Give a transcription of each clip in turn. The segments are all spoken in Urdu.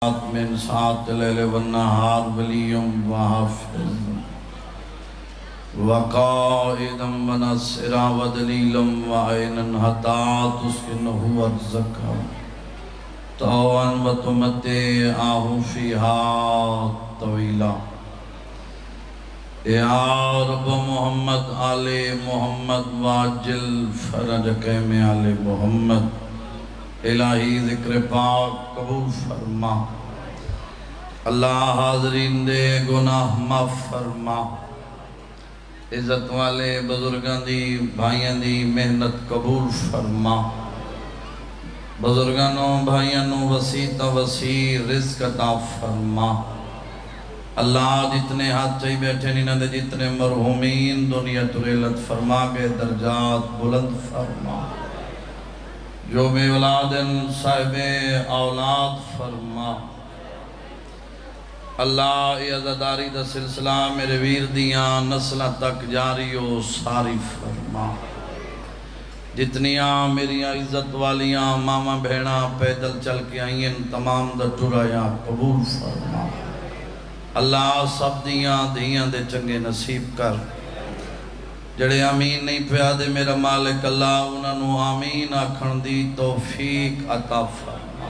من ساعة الليل والنهار ولي وحافظ وقائدا ونصيرا ودليلا وعينا حتى تسكنه أرزقا طوعا وتمتعه فيها طويلا یا رب محمد آل محمد واجل فرجک میں آل محمد الہی ذکر پاک قبول فرما اللہ حاضرین دے گناہ معاف فرما عزت والے بزرگاں دی بھائیاں دی محنت قبول فرما بزرگانوں بھائیانوں وسیع تا وسیع رزق عطا فرما اللہ جتنے ہاتھ چاہی بیٹھے نہیں نہ جتنے مرحومین دنیا تریلت فرما کے درجات بلند فرما جو بے اولادن صاحب اولاد فرما اللہ یہ عزاداری دا سلسلہ میرے ویر دیاں نسلہ تک جاری و ساری فرما جتنیاں میریاں عزت والیاں ماما بھیڑاں پیدل چل کے آئیں تمام دا ٹرائیاں قبول فرما اللہ سب دیاں دے چنگے نصیب کر جڑے آمین نہیں پیا دے میرا مالک اللہ انہوں آمین آکھن دی توفیق عطا فرما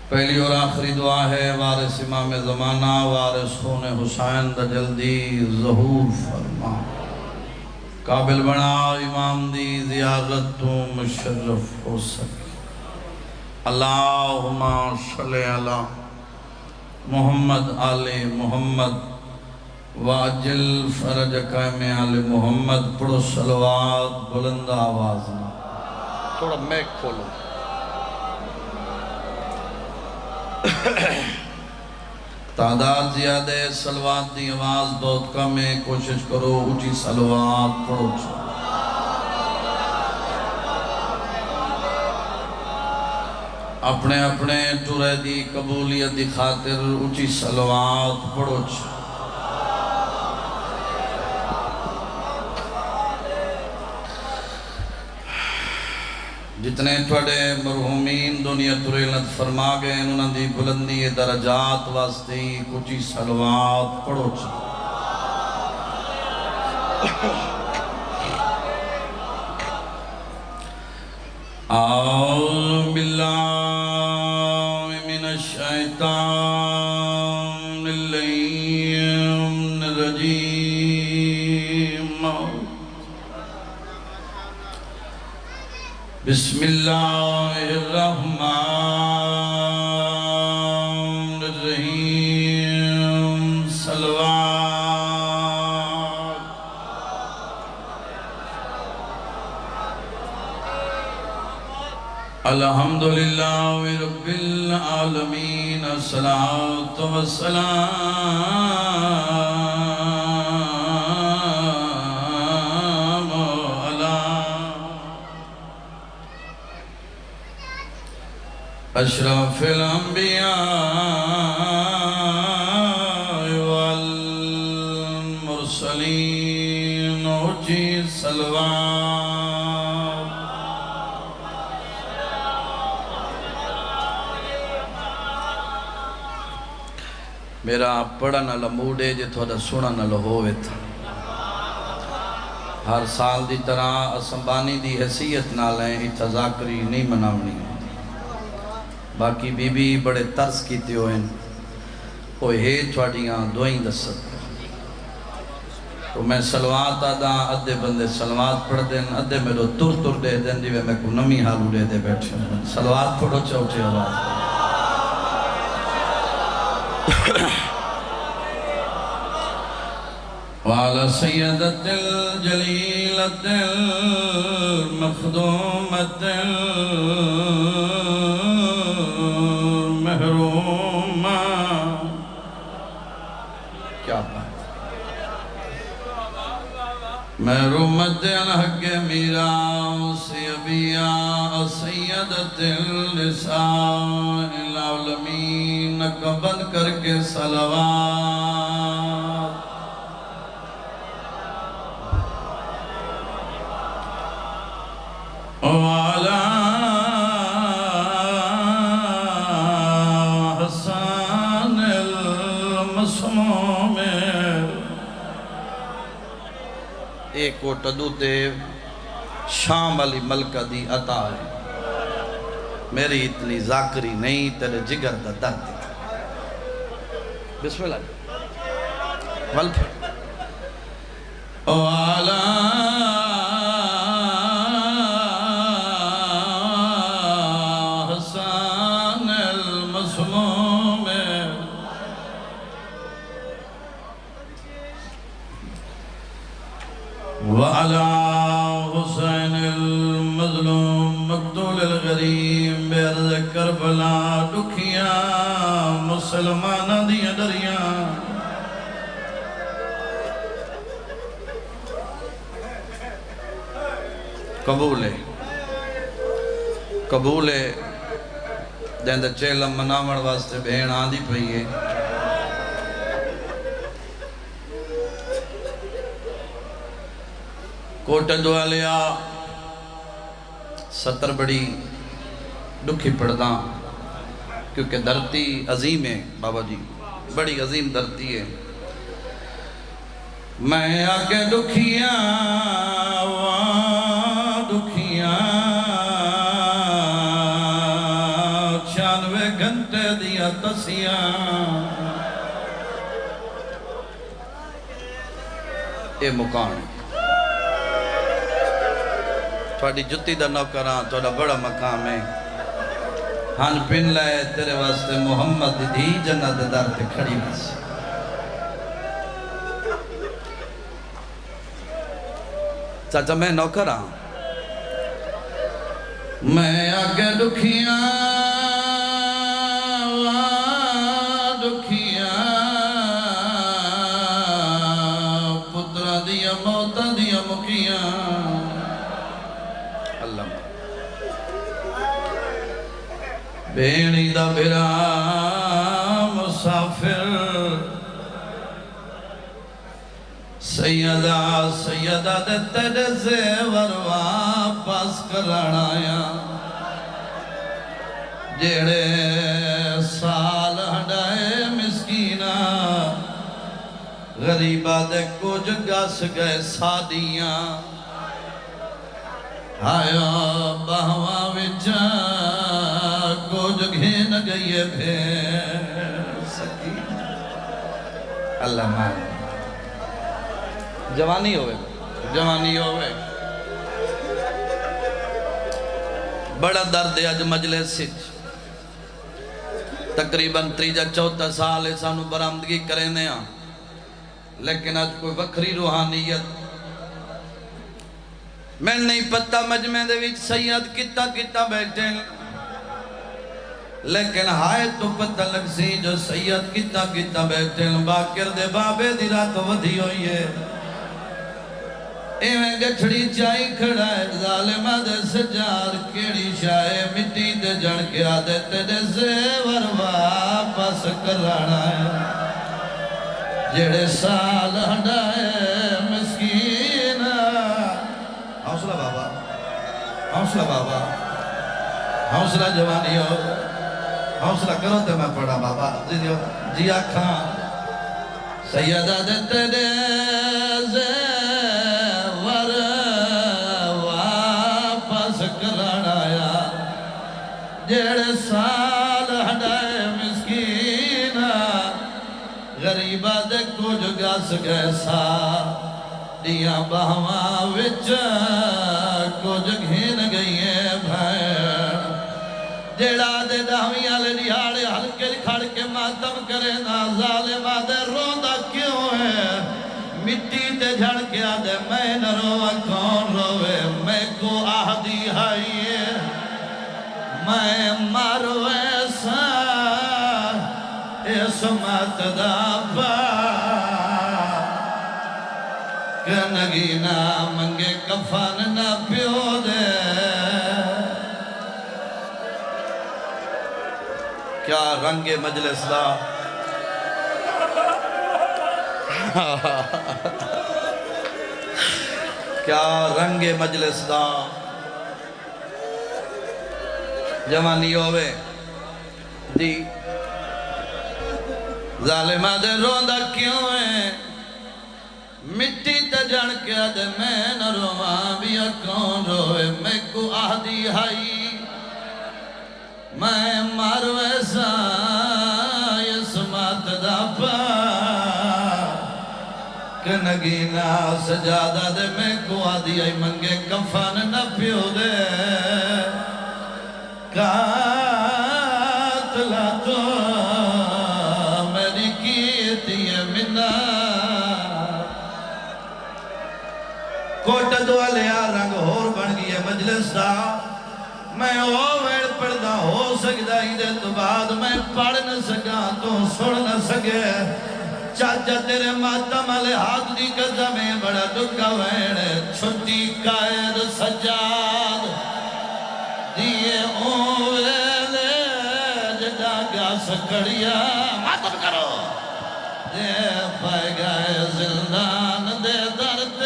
پہلی اور آخری دعا ہے وارث امام زمانہ وارث خون حسین دا جلدی ظہور فرما قابل بنا امام دی زیارت تو مشرف ہو سکے اللہم صلی علی محمد آل محمد واجل فرجک میں آل محمد پڑھو صلوات بلند آواز میں تھوڑا میک کھولو تعداد زیادہ ہے صلوات دی آواز بہت کم ہے کوشش کرو اونچی صلوات پڑھو اپنے اپنے ٹورے دی قبولیت دی خاطر اونچی صلوات پڑھو جتنے توڑے مرحومین دنیا تریلت فرما گئے انہوں دی بلندی درجات واسطے کچھ صلوات پڑھو اعوذ باللہ من الشیطان اللعین الرجیم بسم اللہ الرحمن الرحیم صلوات الحمدللہ رب العالمین الصلاة والسلام علی اشرف الانبیاء والمرسلین اونچی صلوات میرا پڑھا نہ لموڑے جے تھوڑا سونا نہ لہوے تھا ہر سال دی طرح اسمبانی دی حیثیت نہ لیں اتذاکری نہیں مناونی باقی بی بی بڑے ترس کیتے ہوئے وہ ہے تھوڑیاں دوئیں دست تو میں سلوات آدھا ادھے بندے سلوات پڑھ دیں ادھے میرے تر دے دیں جیوے میں کو نمی حالو دے دے بیٹھے سلوات پڑھو چاوچے آواز وعلى سيدة الجليلة المخدومة المحرومة کیا بات محرومة الحق میرا سیبیا سیدة النساء العالمین قبل کر کے صلوات وعلى ایک کوٹدو تے شام والی ملکہ دی عطا ہے میری اتنی ذاکری نہیں تیرے جگر دا درد بسم اللہ والپھر وعلا حسان المسموم وعلا حسین المظلوم مقتول الغریم بیرز کربلا دکھیاں مسلمانہ دیاں دریاں قبول ہے دین دے چیلم منامڑ واسطے بہن آن دی پہیے کوٹ دوالیا 70 بڑی دکھی پڑھدا کیونکہ دھرتی عظیم ہے بابا جی بڑی عظیم دھرتی ہے میں آگے دکھیاں دکھیاں 96 گھنٹے دیا تسیاں اے مقام تھوڑی جتی دا نوکران تھوڑا بڑا مقام ہے ہن پن لائے تیرے واسطے محمد دی جنت دار تے کھڑی بس چاچا میں نوکر ہاں میں آگے دکھیاں دکھیاں پترہ دیا موتا دیا مکیاں اللہ بینی دا بھرا مسافر سیدہ دے تیرے زیور واپس کرانایا جیڑے سال ہڈائے مسکینہ غریبہ دے کچھ گس گئے سادیاں آیا بہواں وچا کچھ گھین گئیے پھر سکینہ اللہ مان جوانی ہوئے بڑا درد ہے اج مجلس سچ تقریباً 3-4 سال ہے سانو برآمدگی کریں دے ہاں لیکن آج کوئی وکری روحانیت میں نہیں پتہ مجمع دے وچ سید کتا بیٹھے لیکن ہائے تو پتہ لگ سی جو سید کتا بیٹھے باکر دے بابے دی رات ودھی ہوئی ہے ایویں گچھڑی چائی کھڑا ہے ظالمہ دے سجار کیڑی شائے مٹی دے جڑ کے آدھے تیرے زیور واپس کرانا ہے جڑے سال ہڈائے مسکین حوصلہ بابا حوصلہ جوانی ہو حوصلہ کرو تے میں پڑھا بابا جی آکھاں سیدہ دے تیرے زیور جڑے سال ہڈائے مسکینہ غریبہ دے کچھ گس گئے سا دیاں بہواں وچ کچھ گھن گئی بھین جڑا دے دہویں والے دیہاڑے ہلکے کھڑ کے ماتم کرے نا ظالمہ دے روندا کیوں ہے مٹی تے جھڑ کے آدھے میں نہ روا کون روے میں کو آہدی ہائیے میں مارو ایسا اسمت دابا کہ نگی نہ منگے کفن نہ پیو دے کیا رنگ مجلس دا کیا رنگ مجلس دا جوانی ہوئے دی ظالمہ دے روندہ کیوں ہے مٹی تے جان کے دے میں نہ رواں بیا کون روئے میں کو آہدی ہائی میں مار ویسا اس مات دا پا کہ نگینا سجادہ دے میں کو آدھی آئی منگے کفن نہ پیو دے قاتلہ تو میری کیتی ہے منہ کوٹا دوالے رنگ ہور بن گئی ہے مجلس دا میں او ویڑ پڑھدا ہو سکدا ہی دے تو بعد میں پڑھ نہ سکا تو سن نہ سکے چاچا تیرے ماتم والے ہاتھ دی قدم میں بڑا دکھا ویڑ چھٹی قائد سجاد دیئے اویلے جدا گا سکڑیا ماتم کرو دے پائے گئے زندان دے درد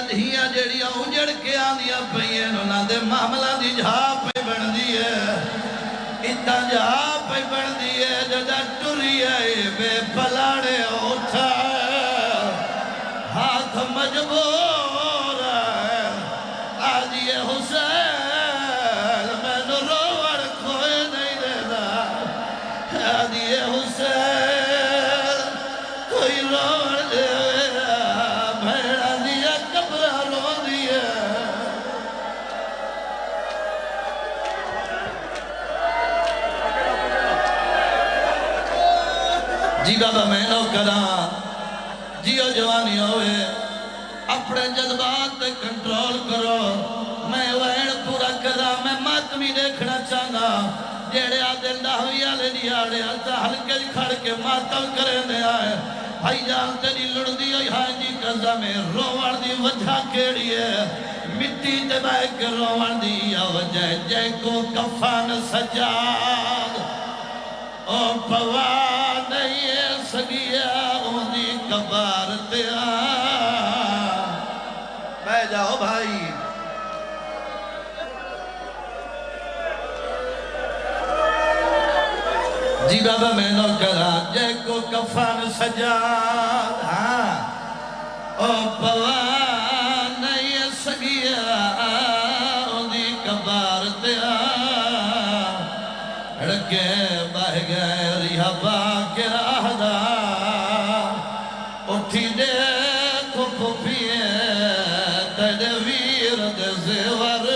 دھیاں جڑیاں اجڑ کے آندیاں پئیے نہ دے معاملہ دی جھا پہ بن دیئے اتنا جھا پہ بن دیئے جدا ٹری ہے بے پلاڑے اٹھا ہاتھ مجبور ہے آجیے حسین میں نو روڑ کوئی نہیں دینا آجیے حسین کوئی روڑ دے جی بابا میں نو کرا جیو جوانی ہوئے اپنے جذبات تے کنٹرول کرو میں وین پورا کرا میں ماتمی دیکھنا چاہنا جیڑے آدھے لاہوی آلے دیاڑے آتا ہلکے کھڑ کے ماتم کرے دے آئے بھائی جان تیری لڑ دی ہوئی ہاں جی قضا میں روان دی وجہ کیڑی ہے مٹی تے بائے کے روان دی یا وجہ جے کو کفان سجاد او پوان نہیں ہے سگیا اونی کبار تیا بہ جاؤ بھائی جی بابا میں نو کرا جے کو کفان سجاد او پوان نہیں ہے سگیا اونی کبار تیا رکھے بہ گئے ریحبا کے راہ دا اٹھی دیکھو پھوپیے تیرے ویر دے زیور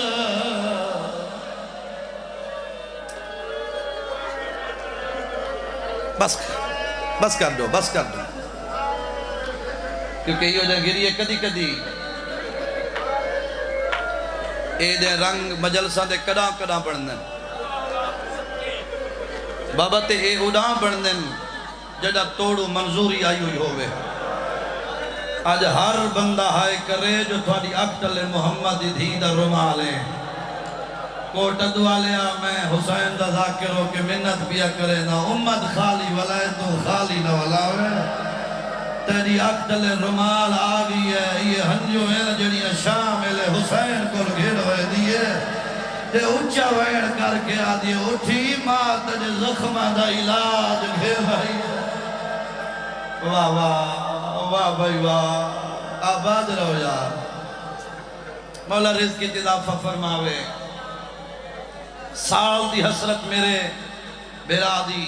بس کر دو کیونکہ یہ جا گری ہے کدی کدی اے دے رنگ مجلسہ دے کڑاں بڑھنے بابا تے اے اڑاں بڑھنن جڑا توڑو منظوری آئی ہوئی ہوئے آج ہر بندہ ہائے کرے جو تھوڑی اکتل محمد دھی دا رمالے کوٹ دوالیا میں حسین دا ذاکر ہو کے منت پیا کرے نا امت خالی ولائے تو خالی نہ ولاوے تیری اکتل رمال آگئی ہے یہ ہنجو ہے جڑی شامل حسین کو گھر ہوئے دیئے تے اچھا ویڑ کر کے آدھی اٹھی مات جے زخمہ دا علاج گھر بھائی واہ بھائی واہ آباد رہو یار مولا رزق کی اضافہ فرماوے سال دی حسرت میرے برادی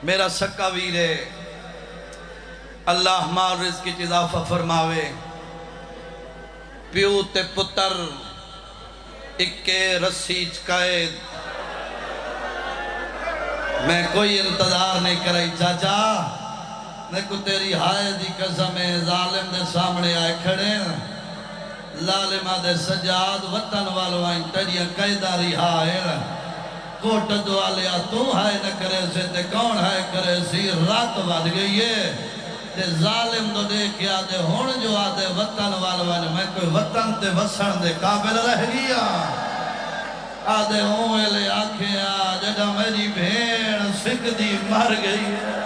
میرا سکا ویرے اللہ مال رزق کی اضافہ فرماوے پیو تے پتر اکے رسی چکائد میں کوئی انتظار نہیں کرائی چاچا میں کو تیری ہائے دی قسم ظالم دے سامنے آئے کھڑے ظالمہ دے سجاد وطن والو آئیں تڑیاں قیداری ہائے کوٹ دوالیا تو ہائے نہ کرے سے تے کون ہائے کرے سی رات بات گئی ہے تے ظالم تو دیکھیا دے ہون جو آدھے وطن والوان میں کوئی وطن تے وسن دے قابل رہ گیا آدھے ہوئے لے آکھیا جڑا میری بھیڑ سکھ دی مر گئی ہے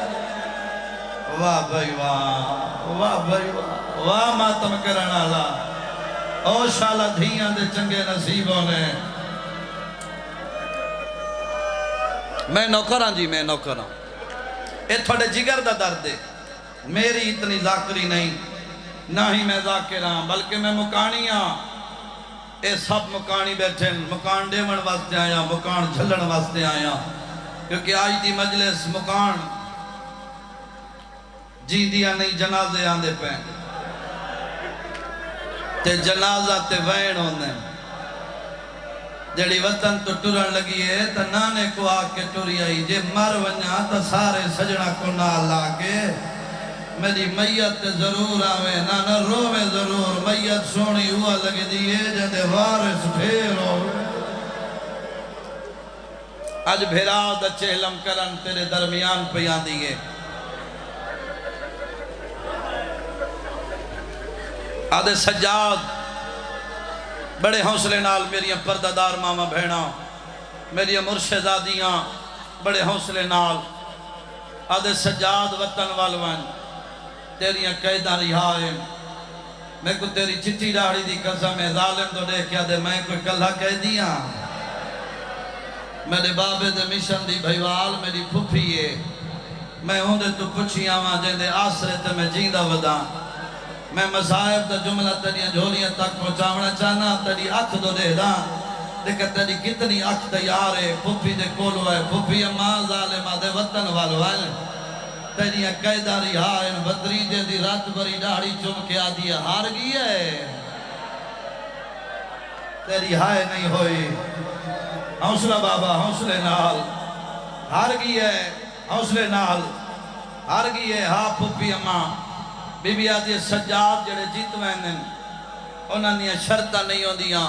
واہ بھائی واہ بھائی واہ ماتم کرنا لا او شالا دھیاں دے چنگے نصیبوں نے میں نوکراں جی میں نوکراں اے تھوڑے جگر دا درد ہے میری اتنی ذاکری نہیں نہ ہی میں ذاکراں بلکہ میں مکانیاں اے سب مکانی بیٹھے مکان ڈیون واسطے آیا مکان جھلن واسطے آیا کیونکہ آج دی مجلس مکان جی دیا نہیں جنازے آندے پہ تے جنازہ تے وین ہوندے جڑی وطن تو ٹرن لگی ہے تا نانے کو آکے ٹری آئی جے مر ونیا تا سارے سجنہ کو نال آکے میری میت ضرور آوے نانا روے ضرور میت سونی ہوا لگے دیئے جندے وارث پھیر ہوئے آج بھیراؤ دا چہلم کرن تیرے درمیان پیان دیئے آدھے سجاد بڑے حوصلے نال میری پردادار ماما بھینا میری مرشدادیاں بڑے حوصلے نال آدھے سجاد وطن والوان تیریاں قیدہ رہائے میں کو تیری چٹی ڈاڑی دی قسم ہے ظالم تو دیکھیا دے میں کوئی کلہ قیدیاں میرے بابے دے مشن دی بھائیوال میری پھوپھی ہے میں ہوں دے تو پچھی آواں جن دے آسرے تے میں جیندہ ودا میں مصائب دا جملہ تیریاں جھولیاں تک پہنچاونا چاہنا تیری اکھ دو دے دا دیکھا تیری کتنی اکھ تیار ہے پھوپھی دے کولو ہے پھوپھی اماں ظالمہ دے وطن والوال تیریاں قیدہ رہائن بدریجے دی رات بری ڈاڑی چم کے آدیا ہار گئی ہے تیری ہائے نہیں ہوئی حوصلہ بابا حوصلے نال ہار گئی ہے حوصلے نال ہار گئی ہے ہاں پھوپھی اماں بی بی آدھی سجاد جڑے جیت ویندن انہاں نے شرطہ نہیں ہوں دیاں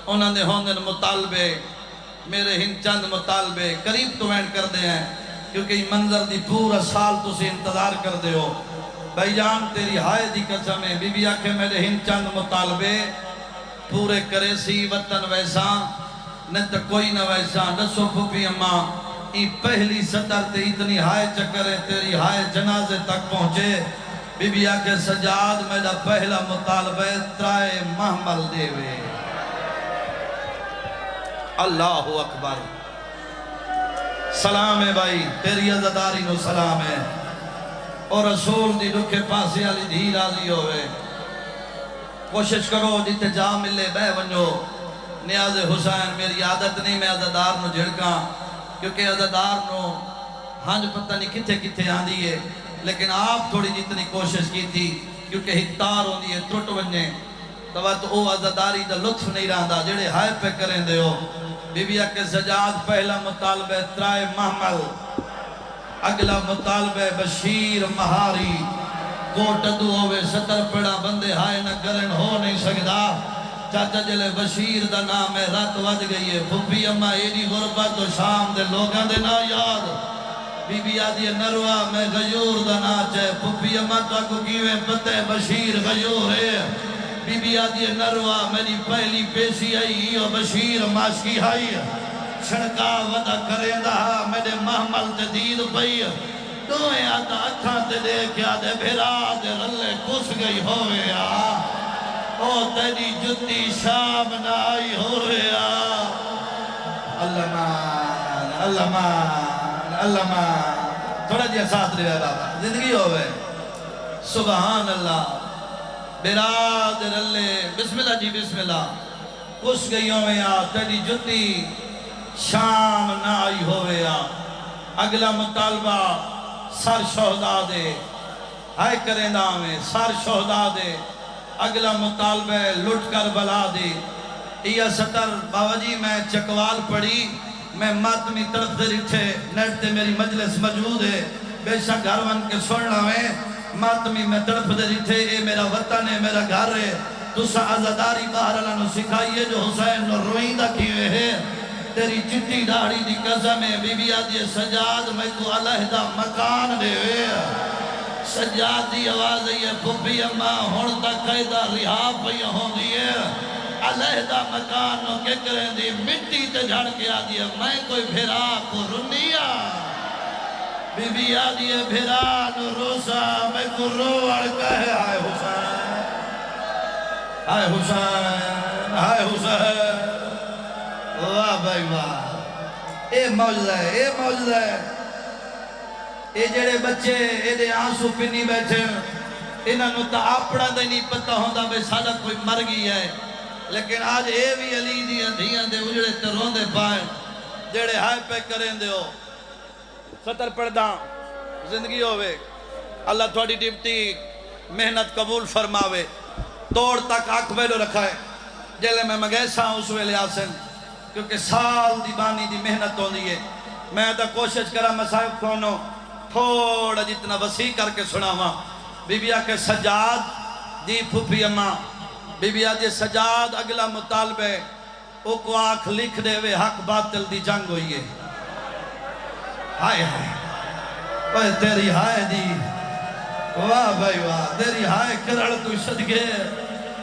انہاں نے ہوندن مطالبے میرے ہن چند مطالبے قریب تو وین کر دے ہیں کیونکہ یہ منظر دی پورا سال تو سے انتظار کر دے ہو بھائی جان تیری ہائے دی قسم ہے بی بی آکھے میرے ہن چند مطالبے پورے کرے سی وطن ویسا نہ تو کوئی نہ ویسا نسو پھوپھی اماں یہ پہلی سطر تے اتنی ہائے چکر ہے تیری ہائے جنازے تک پہنچے بی بی آکے سجاد میرا پہلا مطالبہ ترائے محمل دے وے اللہ اکبر سلام ہے بھائی تیری عزداری نو سلام ہے اور رسول دی رکھے پاسی علی دھی راضی ہوئے کوشش کرو جیتے جا ملے بے ونجو نیاز حسین میری عادت نہیں میں عزدار نو جھڑکاں کیونکہ عزدار نو ہانج پتہ نہیں کتھے کتھے آن دیئے لیکن آپ تھوڑی جتنی کوشش کی تھی کیونکہ ہکتار ہوں دیئے ترٹ ونجے تو او عزداری دا لطف نہیں رہندا جڑے ہائے پہ کریں دے ہو بی بی کے سجاد پہلا مطالبہ ترائے محمل اگلا مطالبہ بشیر مہاری کوٹ دو ہوئے ستر پڑا بندے ہائے نہ کرن ہو نہیں سکدا چاچا جلے بشیر دا نام ہے رات وج گئی ہے پھوپھی اماں ایڈی غربت و شام دے لوگاں دے نا یاد بی بی آدھی نروہ میں غیور دا ناچ ہے پھوپھی اماں تو کو کیویں پتہ بشیر غیور ہے بی بی آدھی نروہ میری پہلی پیشی آئی اور بشیر ماشکی آئی چھڑکا ودا کریں دا میرے محمل تے دید پئی دوئے آتا اکھاں تے دیکھیا دے بھیرا دے رلے کس گئی ہوئے او تیری جتی شام نہ آئی ہوئے اللہ مان اللہ مان اللہ مان تھوڑا جی ساتھ رہے بابا زندگی ہوئے سبحان اللہ برادر اللہ بسم اللہ جی بسم اللہ کس گئیوں میں تیری جتی شام نہ آئی ہوئے اگلا مطالبہ سر شہدہ دے ہائے کریں میں سر شہدہ دے اگلا مطالبہ لٹ کر بلا دے یہ سطر بابا جی میں چکوال پڑھی میں ماتمی طرف سے رٹھے نیٹتے میری مجلس موجود ہے بے شک گھر ون کے سننا میں ماتمی میں طرف سے رٹھے اے میرا وطن ہے میرا گھر ہے تو سا عزداری باہر اللہ نو سکھائیے جو حسین نو روئیندہ کیوئے ہے تیری چٹی ڈاڑی دی قسم ہے بی بی آدھی سجاد میں کو علیحدہ مکان دے ہوئے سجاد دی آواز ہے پھپھی اما ہون تک قیدہ رہا پہ ہوں دیئے علیحدہ مکان نو کے کریں دی مٹی تے جھڑ کے آدھی ہے میں کوئی بھیرا کو رنیا بی بی آدھی ہے بھیرا نو روسا میں کو روڑ کہے آئے حسین آئے حسین آئے حسین واہ بھائی واہ اے موجزہ ہے اے موجزہ ہے اے جڑے بچے اے دے آنسو پنی بیٹھے انہاں نو تا اپنا دے نہیں پتہ ہوندہ بے سادہ کوئی مر گئی ہے لیکن آج اے بھی علی دیاں دھیاں دے اجڑے تے روندے پائیں جڑے ہائے پہ کریں دے ہو ستر پردہ زندگی ہوئے اللہ تھوڑی ڈیوٹی محنت قبول فرماوے توڑ تک آنکھ بیلو رکھا ہے جلے میں مگیسا ہوں اس ویلے آسن کیونکہ سال دی بانی دی محنت ہوں دیئے میں تا کوشش کرا مسائب کونو تھوڑا جتنا وسیع کر کے سنا ہوا بی بی آکے سجاد دی پھپھی اماں بی بی آجے سجاد اگلا مطالبے او کو آنکھ لکھ دے وے حق باطل دی جنگ ہوئی ہے ہائے ہائے اوہ تیری ہائے دی واہ بھائی واہ تیری ہائے کرڑ تو صدقے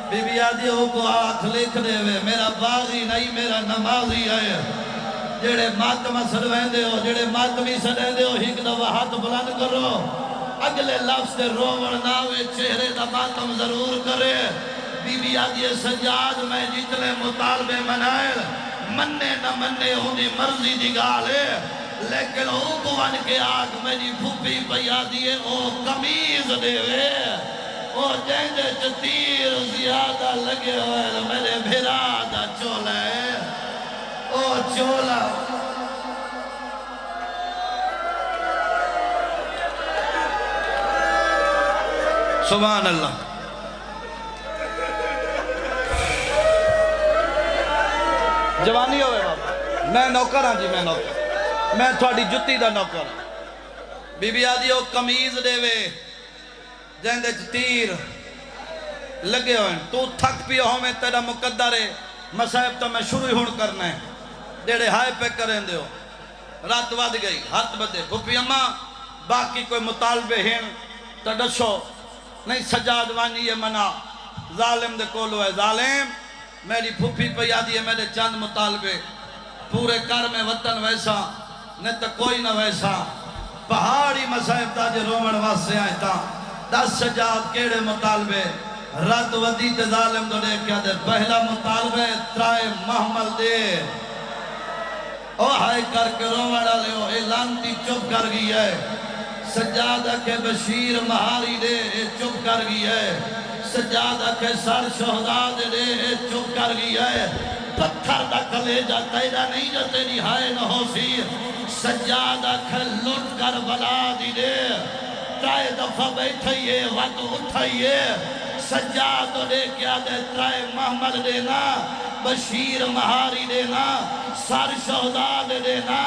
بی بی آجے او کو آنکھ لکھ دے وے میرا باغی نہیں میرا نمازی ہے جڑے ماتمہ سڑویں دے ہو جڑے ماتمی سڑیں دے ہو ہک دفعہ ہاتھ بلند کرو اگلے لفظ دے رومن ناوے چہرے دا ماتم ضرور کرے بی بی آدھی سجاد میں جتنے مطالبے منائل مننے نہ مننے ہونی مرضی دی گالے لیکن او کو ان کے آگ میں جی پھوپی پی آدھی او کمیز دے وے او جیندے چتیر زیادہ لگے ہوئے میرے بھیرا دا چولے او چولا سبحان اللہ جوانی ہوئے بابا میں نوکر ہاں جی میں نوکر میں تھوڑی جتی دا نوکر بی بی آدھی ہو کمیز دے وے جیندے تیر لگے ہوئے تو تھک پی ہو میں تیرا مقدر ہے مسائب تو میں شروع ہون کرنا ہے جیڑے ہائے پہ کریں دے ہو رات واد گئی ہاتھ بدے پھپی اماں باقی کوئی مطالبے ہیں تو ڈسو نہیں سجاد وانی یہ منا ظالم دے کولو ہے ظالم میری پھپھی پہ یادی ہے میرے چند مطالبے پورے کر میں وطن ویسا نہیں تو کوئی نہ ویسا پہاڑی مسائب دا جے رومن واسے آئے تا 10 سجاد کیڑے مطالبے رات ودی تے ظالم دو لے کیا دے پہلا مطالبے ترائے محمل دے او ہائے کر کے رومڑا لے ہو اعلانتی چپ کر گئی ہے سجادہ کے بشیر مہاری دے چپ کر گئی ہے سجادہ کے سر شہداد دے چپ کر گئی ہے پتھر دا کلے جا تیرا نہیں جا تیری ہائے نہ ہو سی سجادہ کے لٹ کر بلا دی دے ترائے دفعہ بیٹھائیے وقت اٹھائیے سجاد دے کیا دے ترائے محمد دینا بشیر مہاری دینا سر شہداد دینا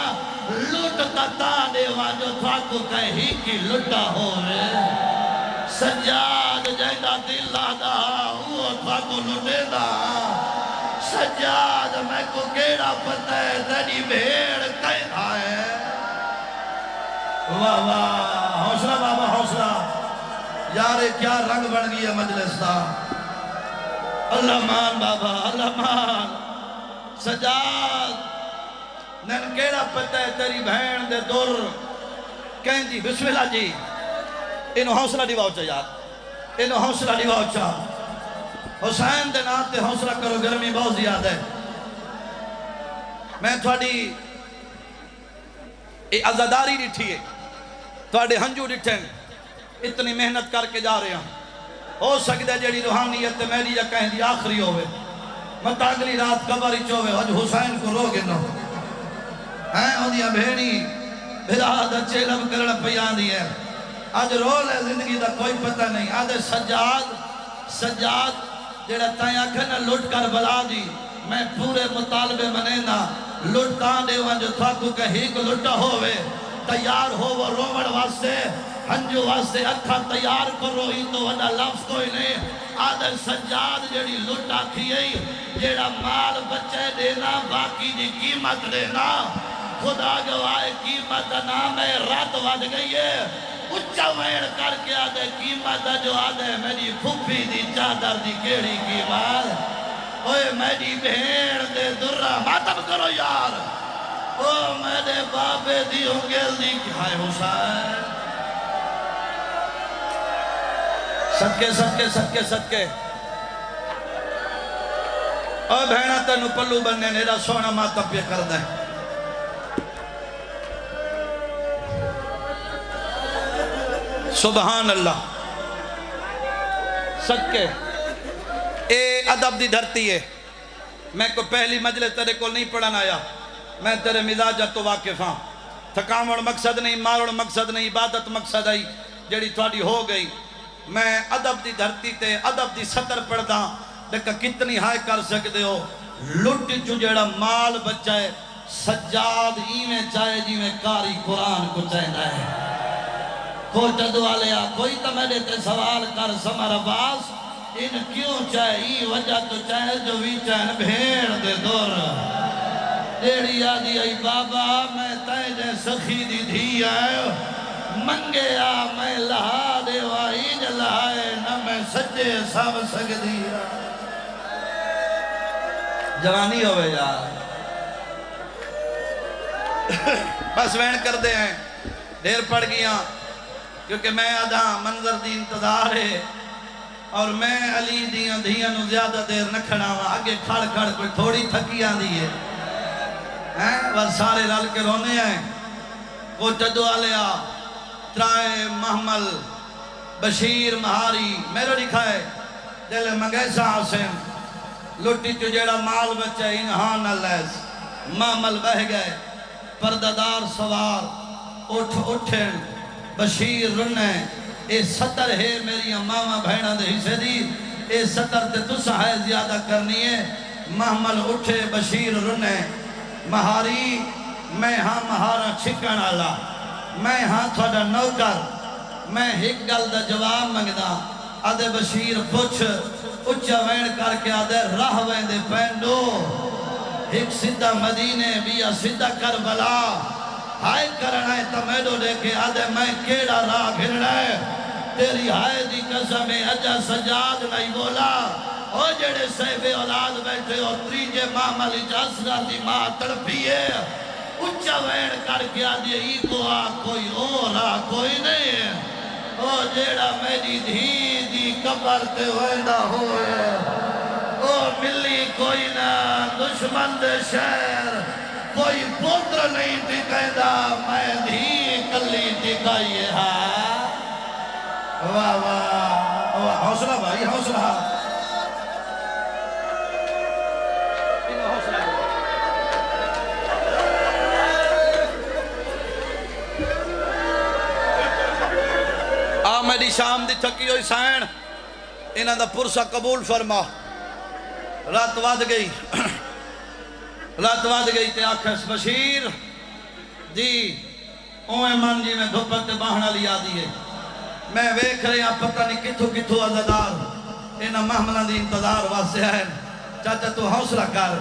لٹ تتا دیوا جو تھاکو کہیں کی لٹا ہوئے سجاد جائدہ دل لادا وہ تھاکو لٹے دا سجاد میں کو کیڑا پتہ ہے تیری بھیڑ کہیں آئے واہ واہ حوصلہ بابا حوصلہ یارے کیا رنگ بڑھ گئی ہے مجلس دا اللہ مان بابا اللہ مان سجاد نن کیڑا پتہ ہے تیری بہن دے دور کہیں جی بسم اللہ جی انہوں حوصلہ دیواؤ چاہ یار انہوں حوصلہ دیواؤ چاہ حسین دے ناتے حوصلہ کرو گرمی بہت زیادہ ہے میں تھوڑی عزاداری ڈٹھی ہے تھوڑے ہنجو ڈٹھیں اتنی محنت کر کے جا رہے ہیں ہو سکتا ہے جیڑی روحانیت میری یا کہیں دی آخری ہوئے مطا اگلی رات قبری چوہے آج حسین کو رو گنا ہیں اندیاں بھیڑی بھرا دا چیلم کرنا پیان دی ہے آج رول ہے زندگی دا کوئی پتہ نہیں آج سجاد جیڑا تائیں آکھنا لٹ کر بلا دی میں پورے مطالبے منینا لٹکان دے وہاں جو تھاکو کہیں کو لٹا ہوئے تیار ہو وہ رومڑ واسے ہنجو واسے اکھا تیار کرو ہی تو وڈا لفظ کوئی نہیں آدھر سجاد جیڑی لٹا کھیئی جیڑا مال بچے دینا باقی دی قیمت دینا خدا گواہ قیمت نام ہے رات وڈ گئی ہے اچھا وین کر کے آدھے قیمت جو آدھے میری پھوپھی دی چادر دی کیڑی قیمت اوے میری بہن دے درہ ماتم کرو یار او میرے بابے دی انگل دی کھائے حسین صدقے صدقے صدقے صدقے او بہنہ تینو پلو بننے نیرا سونا ماتم پہ کر دیں سبحان اللہ صدقے اے ادب دی دھرتی ہے میں کو پہلی مجلس تیرے کو نہیں پڑھنا آیا میں تیرے مزاج تو واقف ہاں تھکاوڑ مقصد نہیں مارڑ مقصد نہیں عبادت مقصد آئی جڑی تھوڑی ہو گئی میں ادب دی دھرتی تے ادب دی سطر پڑھدا دیکھا کتنی ہائے کر سکتے ہو لٹ جو جڑا مال بچائے سجاد ایویں چاہے جیویں کاری قرآن کو چاہتا ہے کوٹا دوالیا کوئی تو میرے تے سوال کر سمر عباس ان کیوں چاہے ای وجہ تو چاہے جو بھی چاہے بھیڑ دے دور دیڑی آدھی ای بابا میں تیجے سخی دی دھی آئے منگے آ میں لہا دے وائی جلائے نہ میں سجے سب سک دیا جوانی ہوئے یار بس وین کر دے ہیں دیر پڑ گیا کیونکہ میں آدھا منظر دی انتظار ہے اور میں علی دیاں دھیاں نو زیادہ دیر نہ کھڑا ہوا آگے کھڑ کھڑ کوئی تھوڑی تھکیاں دی ہے بس سارے رل کے رونے ہیں وہ جدو آلیا ترائے محمل بشیر مہاری میرے لکھائے دل مگیسا حسین لٹی تو جیڑا مال بچے انہاں نہ لیس محمل بہ گئے پرددار سوار اٹھن بشیر رنے اے سطر ہے میری ماما بھیڑا دے حصے دی اے سطر تے تسا ہے زیادہ کرنی ہے محمل اٹھے بشیر رنے مہاری میں ہاں مہارا چھکن آلا میں ہاں تھوڑا نوکر میں ایک گل دا جواب منگدا آدھے بشیر پوچھ اچھا وین کر کے آدھے راہ وین دے پینڈو ایک سدھا مدینے بیا سدھا کربلا ہائے کرنا ہے تمیڈو دے کے آدھے میں کیڑا راہ گھرنا ہے تیری ہائے دی قسم اجا سجاد نہیں بولا او جڑے سیف اولاد بیٹھے اور تریجے ماں ملی جاسرہ دی ماں تڑپیے اچھا وین کر کے آدھے ای کو آ کوئی اور راہ کوئی نہیں ہے او جیڑا میری دھی دی قبر تے ویندہ ہوئے او ملی کوئی نہ دشمن دے شہر کوئی پوتر نہیں تھی کہتا میں دھی کلی دکھائیے ہاں واہ واہ حوصلہ بھائی حوصلہ میری شام دی تھکی ہوئی سائن انہاں دا پرسہ قبول فرما رات واد گئی تے آکھس بشیر دی اوہ من جی میں دھوپت باہنا لیا دیئے میں ویکھ رہے ہیں پتہ نہیں کتھو عزدار انہاں محملہ دی انتظار واسے ہیں چاچا تو حوصلہ کر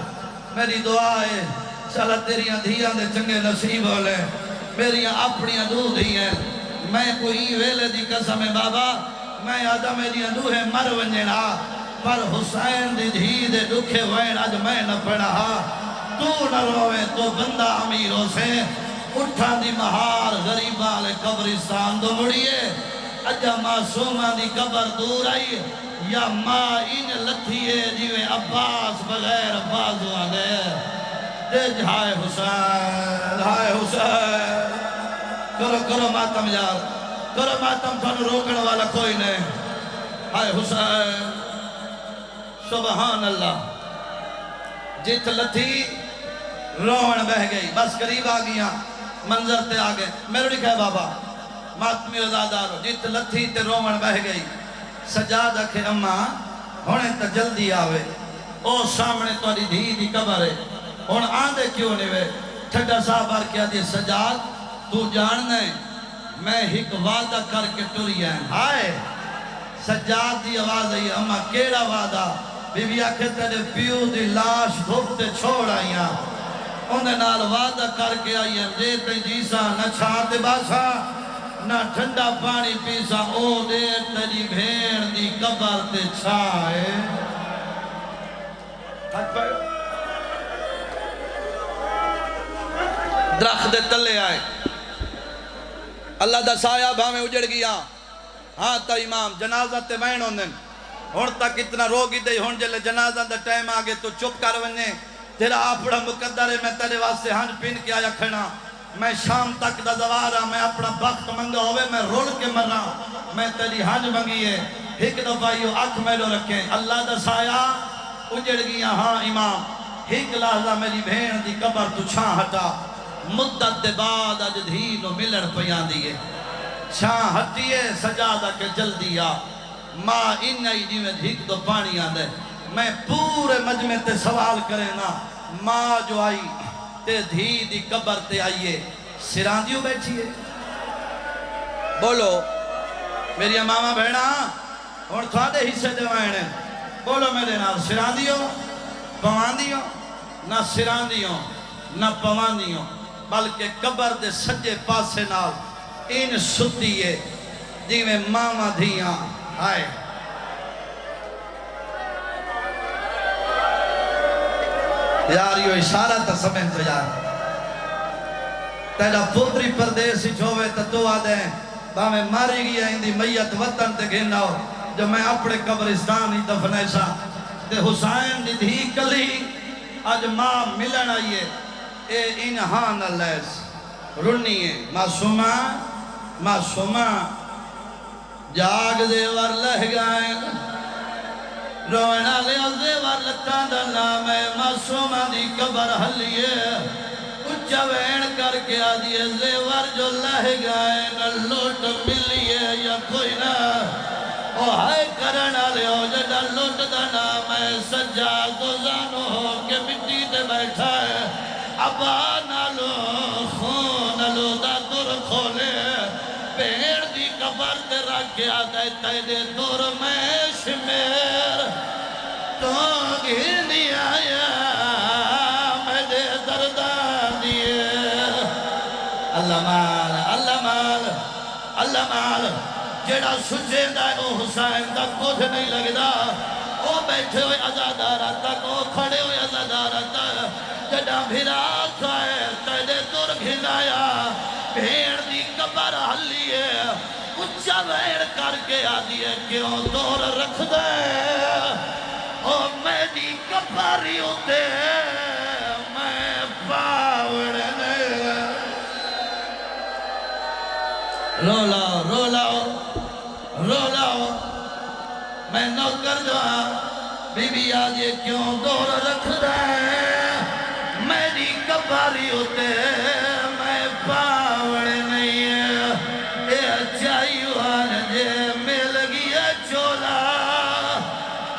میری دعا ہے چلا تیریاں دھیاں دے چنگے نصیب ہو لے میریاں اپنیاں دو دھیاں میں کوئی ویلے دی قسم ہے بابا میں آدھا میری اندوہے مر ونجنا پر حسین دی دھی دے دکھے وین آج میں نہ پڑھا تو نہ روے تو بندہ امیروں سے اٹھا دی مہار غریبہ لے قبرستان دو مڑیے اجا معصومہ دی قبر دور آئی یا ماں ان لتھیے جیوے عباس بغیر عباس ہوا دے دیج ہائے حسین کرو ماتم یار کرو ماتم تھانو روکن والا کوئی نہیں ہائے حسین سبحان اللہ جت لتھی روڑ بہ گئی بس قریب آگیا منظر تے آگئے میرے لکھا ہے بابا ماتمی ازادارو جت لتھی تے روڑ بہ گئی سجاد اکھے اممہ ہونے تا جلدی آوے او سامنے تو دی دھی دی قبر ہے ہون آندے کیوں نہیں وے ٹھڈا صاحب آر کیا دی سجاد تو جاننے میں ایک وعدہ کر کے ٹوری ہیں ہائے سجاد دی آواز ہے اممہ کیڑا وعدہ بی بی آکھے تیرے پیو دی لاش دھوپتے چھوڑ آئیاں انہیں نال وعدہ کر کے آئیاں جیتے جیسا نہ چھاتے باسا نہ ٹھنڈا پانی پیسا او دے تیری بھیڑ دی قبر تے چھائے درخت دے تلے آئے اللہ دا سایہ بھامے اجڑ گیا ہاں تا امام جنازہ تے وین ہوندن ہون تک اتنا روگی دے ہون جلے جنازہ دا ٹائم آگے تو چپ کر ونے تیرا اپنا مقدر ہے میں تیرے واسطے ہنج پین کے آیا کھڑا میں شام تک دا دوارا میں اپنا وقت منگا ہوئے میں رول کے مرا میں تیری ہنج منگی ہے ایک دفعہ یہ اکھ میں لو رکھیں اللہ دا سایہ اجڑ گیا ہاں امام ایک لحظہ میری بھین دی قبر تو چھان ہٹا مدت دے بعد اج دھینو ملن پیان دیئے چھان ہٹیے سجادہ کے جلدی آ ماں انہی جی میں دھیک دو پانی آدھے میں پورے مجمع تے سوال کرے نا ماں جو آئی تے دھی دی قبر تے آئیے سراندیوں بیٹھیے بولو میری ماما بہنا اور تھوڑے حصے دے وائنے بولو میرے نال سراندیوں پواندیوں نہ سراندیوں نہ پواندیوں بلکہ قبر دے سجے پاسے نال ان سدیے جی میں ماما دھیاں آئے یار یہ اشارہ تا سمیں تو یار تیرا پتری پردیسی چھوئے تا تو آدھیں باہمیں ماری گیا اندی میت وطن تے گھننا ہو جو میں اپنے قبرستان ہی دفنیسا تے حسین دی دھی کلی آج ماں ملن آئیے اے انہان اللیس رنیے معصومہ جاگ دیوار لہ گائیں روینا لیا دیوار لتان دا نام ہے معصومہ دی قبر حلیے اچھا وین کر کے آدھیے دیوار جو لہ گائیں نہ لوٹ ملیے یا کوئی نہ او ہائے کرنا لیا جڑا لوٹ دا نام ہے سجاد و زانو ہو کے مٹی دے بیٹھا ہے ابا نالو خون لو دا در کھولے پیڑ دی قبر تے رکھے آگئے تیرے دور میں شمیر تو گھنی آیا میرے دردان دیئے اللہ مال اللہ مال اللہ مال جیڑا سجے دا او حسین دا کچھ نہیں لگدا او بیٹھے ہوئے عزادارہ تک او کھڑے ہوئے عزادارہ تک جڑا بھیرا کھائے تیرے دور گھنایا بھیڑ دی قبر حلیے اچھا ویڑ کر کے آدھیے کیوں دور رکھ دے او میری قبری ہوتے میں پاوڑنے رو لاؤ میں نوکر جو بی بی آدھیے کیوں دور رکھ دے میری قبری ہوتے میں پاوڑ نہیں ہے اے اچھائیوان جے مل گیا چولا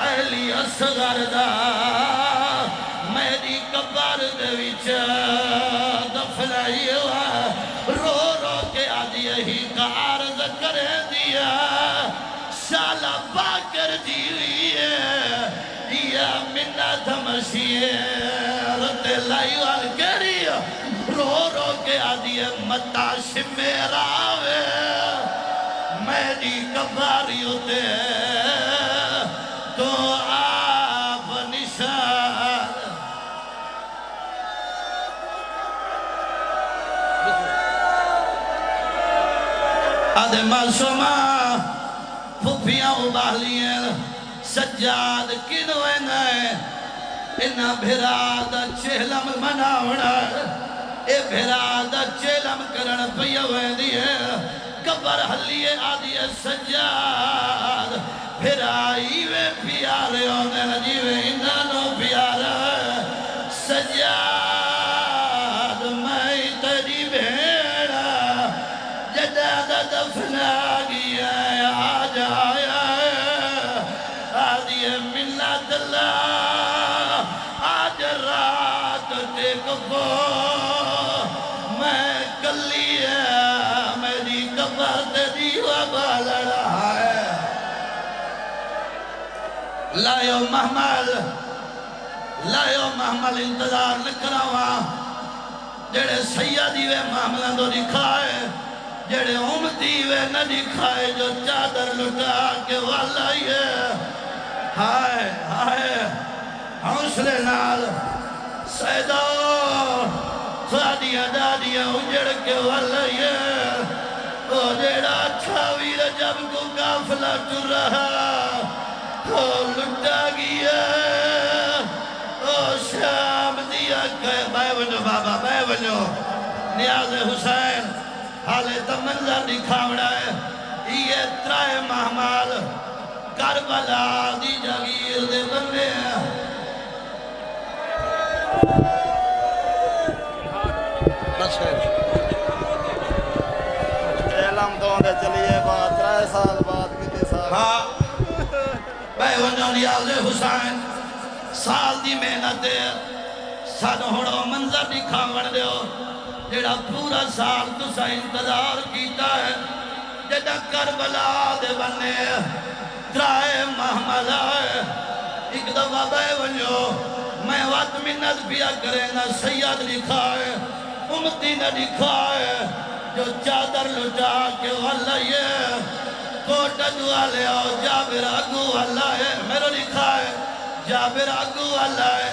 اہلی اصغر دا میری قبر دے وچ دفنائی رو رو کے آدھی ہی کا عرض کرے دیا شالا باکر جیویے یا منت مشیے رتے لائیوان کری رو رو کے آدھی متاش میرا آوے میری قباری ہوتے تو آپ نشان آدھے معصومہ پھوپیاں ابالیاں سجاد کنویں نائے انہا بھرادہ چہلم مناوڑا اے بھرادہ چہلم کرن پیویں دیئے قبر حلیے آدھیے سجاد بھرائی وے پیارے ہونے جیوے انہانو پیارا سجاد میں تیری بھیڑا جدہ دفنا گیا آج آیا آدھیے منت اللہ آج رات ٹیک پو میں کلی ہے میری قبر تیری وبا لڑا ہے لائیو محمل انتظار نکراوا جڑے سیدی وے محملہ دو دکھائے جڑے امتی وے نہ دکھائے جو چادر لٹا کے والا یہ ہائے ہائے حوصلے نال سیدو سادیاں دادیاں اجڑ کے والا یہ او جڑا چھاوی رجب کو قافلہ ٹر رہا او لٹا گیا او شام دیا کہ بے ونجو بابا بے ونجو نیاز حسین حالے تا منظر دکھاوڑا ہے یہ ترائے محمال کربلا دی جاگیر دے بندے ہیں بس ہے اعلام دوں دے چلیے بات 3 سال بعد کتے سال ہاں بے ونجو نیاز حسین سال دی محنت ہے سانو ہڑو منظر دکھاوڑ دیو جڑا پورا سال تسا انتظار کیتا ہے جڑا کربلا دے بنے ترائے محمل آئے ایک دفعہ بے ونجو میں وقت منت پیا کرے نہ سید لکھا ہے امتی نہ لکھا ہے جو چادر لٹا کے واللہ یہ کوٹا دعا لے آؤ جابر آگو واللہ ہے میرے لکھا ہے جابر آگو واللہ ہے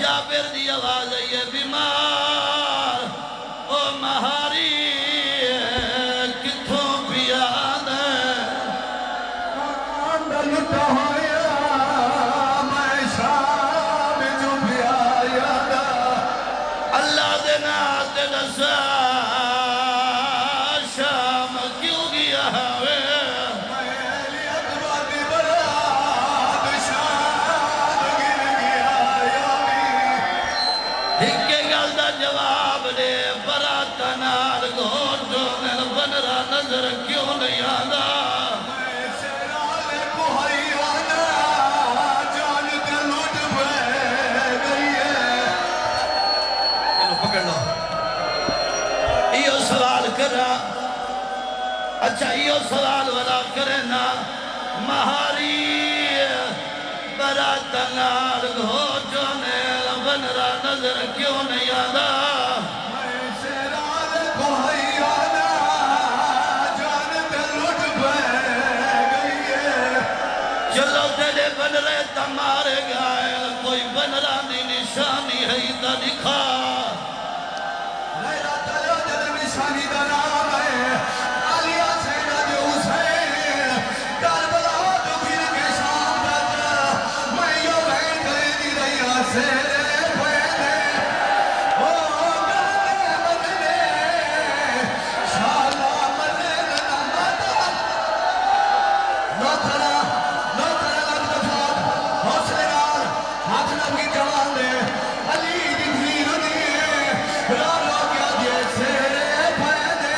جابر دی آواز ہے یہ بیمار او مہاری کتھوں پیاد ہے لٹا ہویا میں شام جو بھی آیا دا اللہ دے نات دسا شام کیوں گیا ہے میلی اکبادی براد شام گر گیا یابی ہکے گل دا جواب دے برات نال گھوٹو میں بنرا نظر کیوں نہیں آدھا میں شیرال کو حیانا جان تے لٹ بے گئی ہے انہوں پکڑ لو ایو سوال کرا اچھا ایو سوال والا کرنا مہاری برات نال گھوٹو میں بنرا نظر کیوں نہیں آدھا میں شیرال کو حیانا جان تے لٹ بے گئی ہے چلو تیرے بنرے تمہارے گائے کوئی بنرا دی نشانی ہے تا دکھا لیلہ تلیو جد نشانی دا نام ہے علیہ سیدہ جو حسین کربلا جو پھر کے شام تک میں یوں بہن کرے دی رہی سے پہنے او گانے بدلے شالا ملے نماتا نوکرا لگ دفات حوصلے نال ہاتھ نم کی جوان دے علی دی دھیر دی رارو کیا جیسے پہنے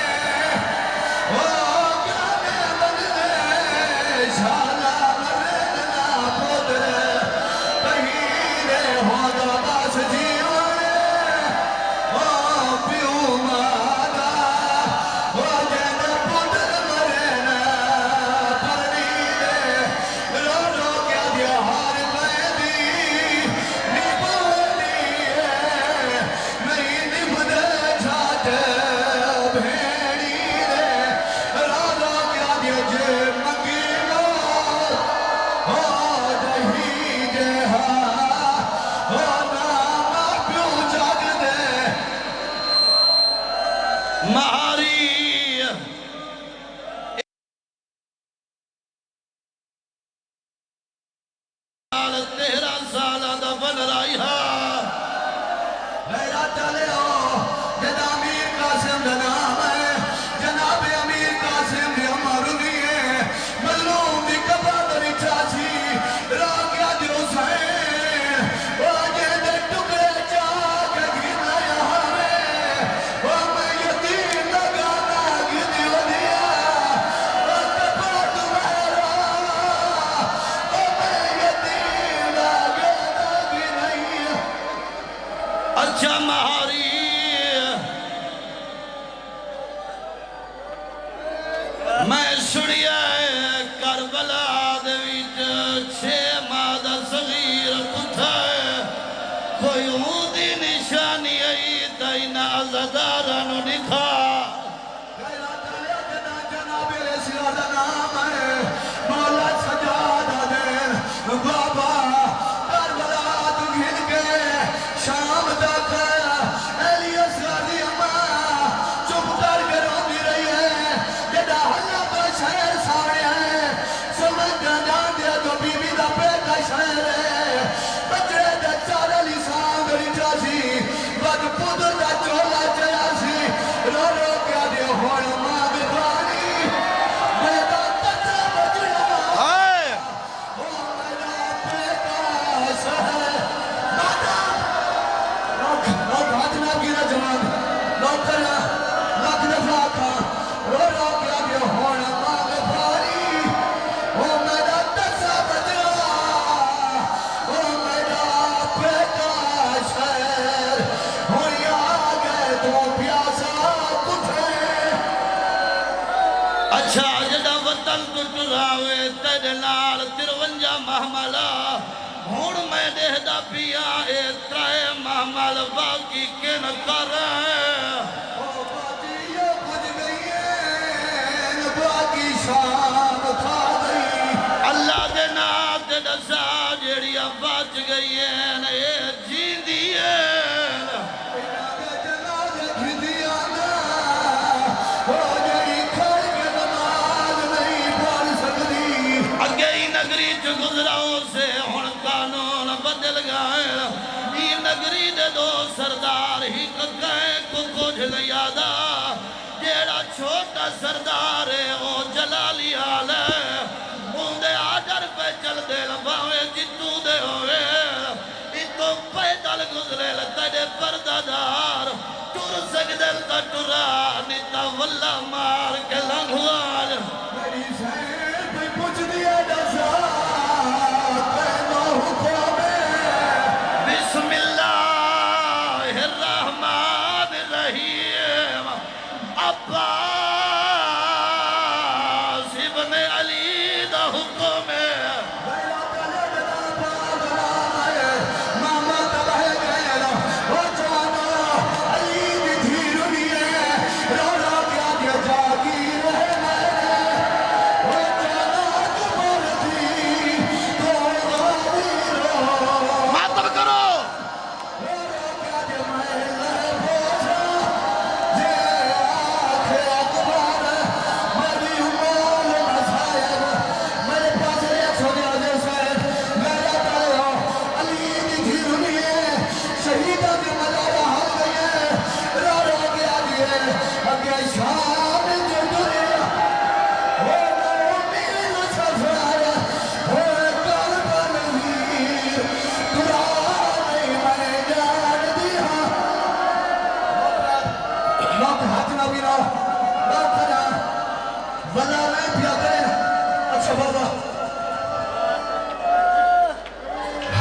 دے نال 53 محملہ ہون میں دہدہ پیا اے ترائے محمل باقی کن کر باقی یہ بج گئی ہے باقی شام کھا گئی اللہ دے نال دے دسا جیڑیا بچ گئی ہیں اے جیندی ہیں نگری جو گزراؤں سے ہن قانون بدل گئے یہ نگری دے دو سردار ہی کہیں کو کچھ لیادا جیڑا چھوٹا سردار ہے وہ جلالی آل ہے ان دے آجر پہ چل دے لباوے جتو دے ہوئے اتو پیدل گزرے لتڑے پردادار ٹور سکدل تا ٹورا نیتا واللہ مار کے لنگوار میری سین پہ پوچھ دیا دسا پہنا حکم بسم اللہ الرحمن الرحیم عباس ابن علی دا حکم ہے ماما تباہ گئے وہ جانا علی دی دھیرنی ہے رونا کیا دیا جاگی رہے میرے وہ جانا کمر تھی تو غابی رو ماتم کرو رونا کیا دیا میں پوچھا یہ آنکھ اکبر میری امال مسائب میرے پاس ایک سونے آجے سے میرا تعالیٰ علی دی دھیرنی ہے شہیدہ دی مدارہ حل گئی ہے رو گیا دیئے اگے شام جو دنیا وہ امید سفر وہ قلب نویر دعا نہیں میں جان دیا لوگ ہاتھ نہ بھی نہ لوگ کھنا ولا نہیں پیا کریں اچھا بابا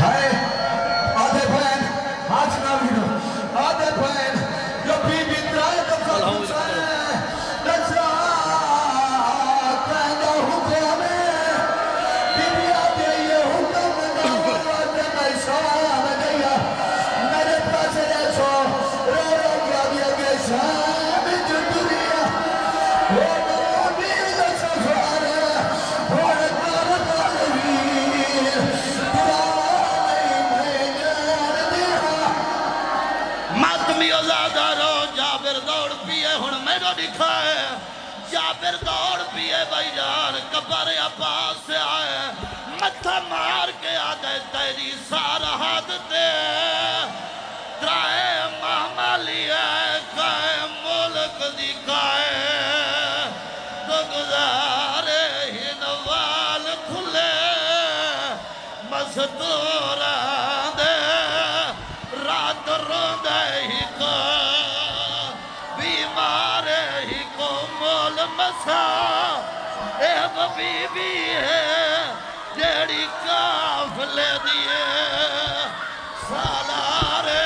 ہائے آدھے بہن ہاتھ نہ بھی نہ آدھے بہن جو بی بی ترائے دفعہ پوچھا ہے دسا کہنا حکم ہے بی بی آدھے یہ حکم نہ آدھے میں شام گیا میرے پاس ایسو رو گیا دیا کہ شام جو دنیا وہ امید سفر وہ قلب نویر دعا نہیں میں جان دیا ماتمی ازادہ رو جابر دوڑ پیئے ہن میرو دکھائے جابر دوڑ پیئے بھائی جان کبر عباس سے آئے متھا مار کے آدھے تیری سارا ہاتھ دے ترائے محملی ہے کھائے ملک دکھائے تو گزارے ہی نوال کھلے مستورہ دے رات روندے ہی کو بیمار ہی کو مول مسا اے بی بی ہے جیڑی کافلے دیئے سالارے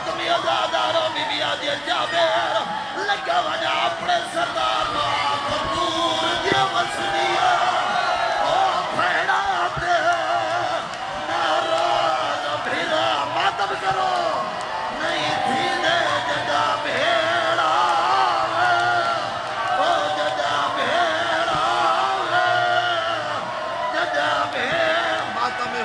تمہیں ازادارو بی بی آدھے جابر لگا وجہ اپنے سردار نو آنکھ دور دیا وسنیا او پھیڑا دے ناراض بھیرا ماتم کرو نہیں تھی دے جگہ بھیڑا او جگہ بھیڑا